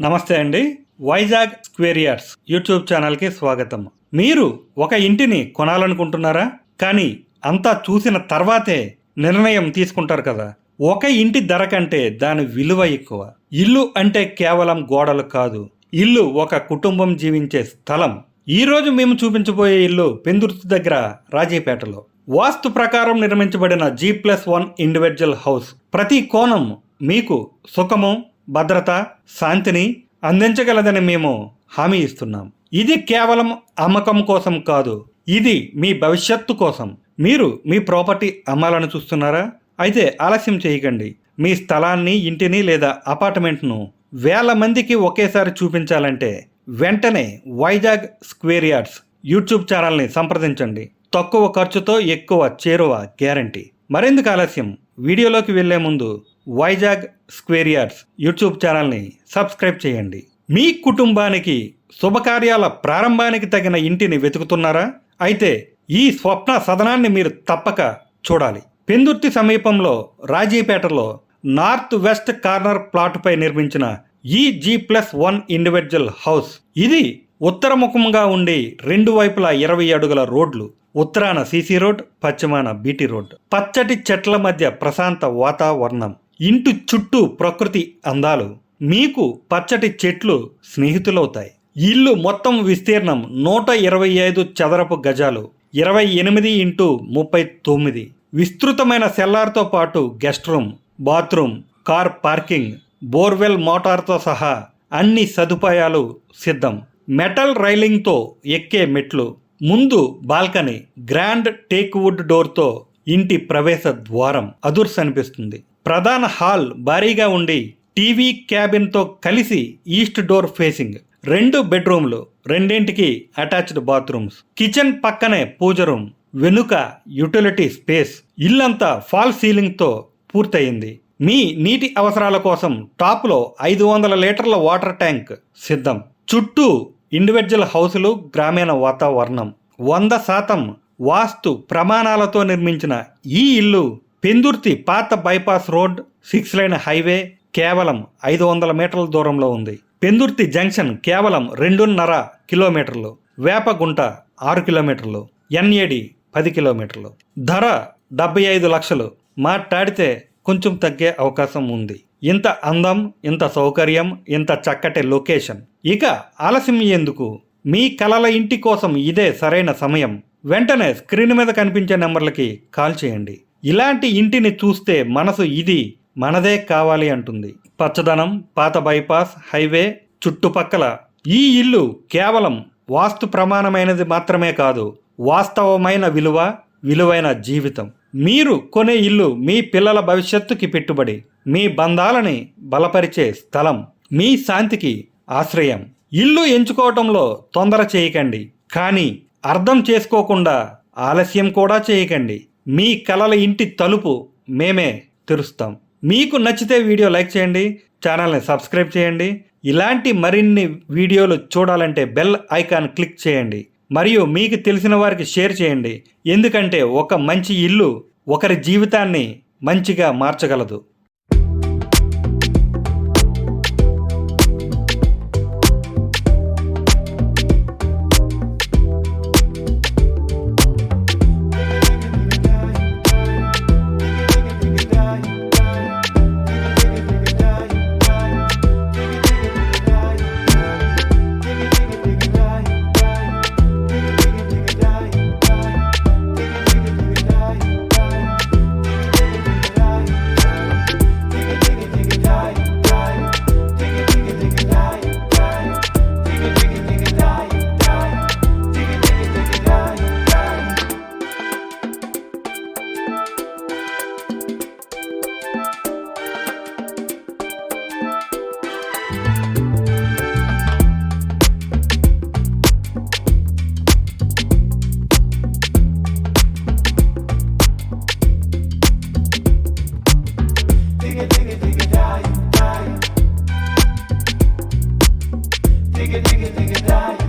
నమస్తే అండి. Vizag square yards YouTube ఛానల్కి స్వాగతం. మీరు ఒక ఇంటిని కొనాలనుకుంటున్నారా? కానీ అంతా చూసిన తర్వాతే నిర్ణయం తీసుకుంటారు కదా. ఒక ఇంటి ధర కంటే దాని విలువ ఎక్కువ. ఇల్లు అంటే కేవలం గోడలు కాదు, ఇల్లు ఒక కుటుంబం జీవించే స్థలం. ఈరోజు మేము చూపించబోయే ఇల్లు పెందుర్తి దగ్గర రాజీపేటలో వాస్తు ప్రకారం నిర్మించబడిన G+1 ఇండివిజువల్ హౌస్. ప్రతి కోణం మీకు సుఖము, భద్రత, శాంతిని అందించగలదని మేము హామీ ఇస్తున్నాం. ఇది కేవలం అమ్మకం కోసం కాదు, ఇది మీ భవిష్యత్తు కోసం. మీరు మీ ప్రాపర్టీ అమ్మాలని చూస్తున్నారా? అయితే ఆలస్యం చేయకండి. మీ స్థలాన్ని, ఇంటిని లేదా అపార్ట్మెంట్ను వేల మందికి ఒకేసారి చూపించాలంటే వెంటనే వైజాగ్ స్క్వేర్ యార్డ్స్ యూట్యూబ్ ఛానల్ని సంప్రదించండి. తక్కువ ఖర్చుతో ఎక్కువ చేరువ గ్యారంటీ. మరెందుకు ఆలస్యం? వీడియోలోకి వెళ్లే ముందు వైజాగ్ స్క్వేర్ యార్డ్స్ యూట్యూబ్ ఛానల్ని సబ్స్క్రైబ్ చేయండి. మీ కుటుంబానికి శుభకార్యాల ప్రారంభానికి తగిన ఇంటిని వెతుకుతున్నారా? అయితే ఈ స్వప్న సదనాన్ని మీరు తప్పక చూడాలి. పెందుర్తి సమీపంలో రాజీపేటలో నార్త్ వెస్ట్ కార్నర్ ప్లాటుపై నిర్మించిన ఈ G+1 ఇండివిజువల్ హౌస్. ఇది ఉత్తరముఖంగా ఉండి రెండు వైపులా 20 అడుగుల రోడ్లు. ఉత్తరాన సీసీ రోడ్, పశ్చిమాన బీటీ రోడ్. పచ్చటి చెట్ల మధ్య ప్రశాంత వాతావరణం. ఇంటి చుట్టూ ప్రకృతి అందాలు. మీకు పచ్చటి చెట్లు స్నేహితులవుతాయి. ఇల్లు మొత్తం విస్తీర్ణం 125 చదరపు గజాలు, 28x39. విస్తృతమైన సెల్లార్తో పాటు guest room, bathroom, car parking, borewell మోటార్తో సహా అన్ని సదుపాయాలు సిద్ధం. మెటల్ రైలింగ్తో ఎక్కే మెట్లు, ముందు బాల్కనీ, గ్రాండ్ టేక్ వుడ్ డోర్తో ఇంటి ప్రవేశ ద్వారం అదుర్స్ అనిపిస్తుంది. ప్రధాన హాల్ భారీగా ఉండి టీవీ క్యాబిన్తో కలిసి ఈస్ట్ డోర్ ఫేసింగ్. 2 బెడ్రూమ్లు, రెండింటికి అటాచ్డ్ బాత్రూమ్స్. కిచెన్ పక్కనే పూజ రూమ్, వెనుక యూటిలిటీ స్పేస్. ఇల్లంతా ఫాల్ సీలింగ్తో పూర్తయింది. మీ నీటి అవసరాల కోసం టాప్లో 500 లీటర్ల వాటర్ ట్యాంక్ సిద్ధం. చుట్టూ ఇండివిజువల్ హౌసులు, గ్రామీణ వాతావరణం. 100% వాస్తు ప్రమాణాలతో నిర్మించిన ఈ ఇల్లు పెందుర్తి పాత బైపాస్ రోడ్, 6 లైన్ హైవే కేవలం 500 మీటర్ల దూరంలో ఉంది. పెందుర్తి జంక్షన్ కేవలం 2.5 కిలోమీటర్లు. వేపగుంట 6 కిలోమీటర్లు. NAD 10 కిలోమీటర్లు. ధర 75 లక్షలు. మాట్లాడితే కొంచెం తగ్గే అవకాశం ఉంది. ఇంత అందం, ఇంత సౌకర్యం, ఇంత చక్కటి లొకేషన్. ఇక ఆలస్యం ఎందుకు? మీ కలల ఇంటి కోసం ఇదే సరైన సమయం. వెంటనే స్క్రీన్ మీద కనిపించే నెంబర్లకి కాల్ చేయండి. ఇలాంటి ఇంటిని చూస్తే మనసు ఇది మనదే కావాలి అంటుంది. పచ్చదనం, పాత బైపాస్, హైవే చుట్టుపక్కల. ఈ ఇల్లు కేవలం వాస్తు ప్రమాణమైనది మాత్రమే కాదు, వాస్తవమైన విలువైన జీవితం. మీరు కొనే ఇల్లు మీ పిల్లల భవిష్యత్తుకి పెట్టుబడి, మీ బంధాలని బలపరిచే స్థలం, మీ శాంతికి ఆశ్రయం. ఇల్లు ఎంచుకోవటంలో తొందర చేయకండి, కానీ అర్థం చేసుకోకుండా ఆలస్యం కూడా చేయకండి. మీ కలల ఇంటి తలుపు మేమే తెరుస్తాం. మీకు నచ్చితే వీడియో లైక్ చేయండి, ఛానల్ని సబ్స్క్రైబ్ చేయండి. ఇలాంటి మరిన్ని వీడియోలు చూడాలంటే బెల్ ఐకాన్ క్లిక్ చేయండి. మరియు మీకు తెలిసిన వారికి షేర్ చేయండి. ఎందుకంటే ఒక మంచి ఇల్లు ఒకరి జీవితాన్ని మంచిగా మార్చగలదు. Digga, digga, digga, die.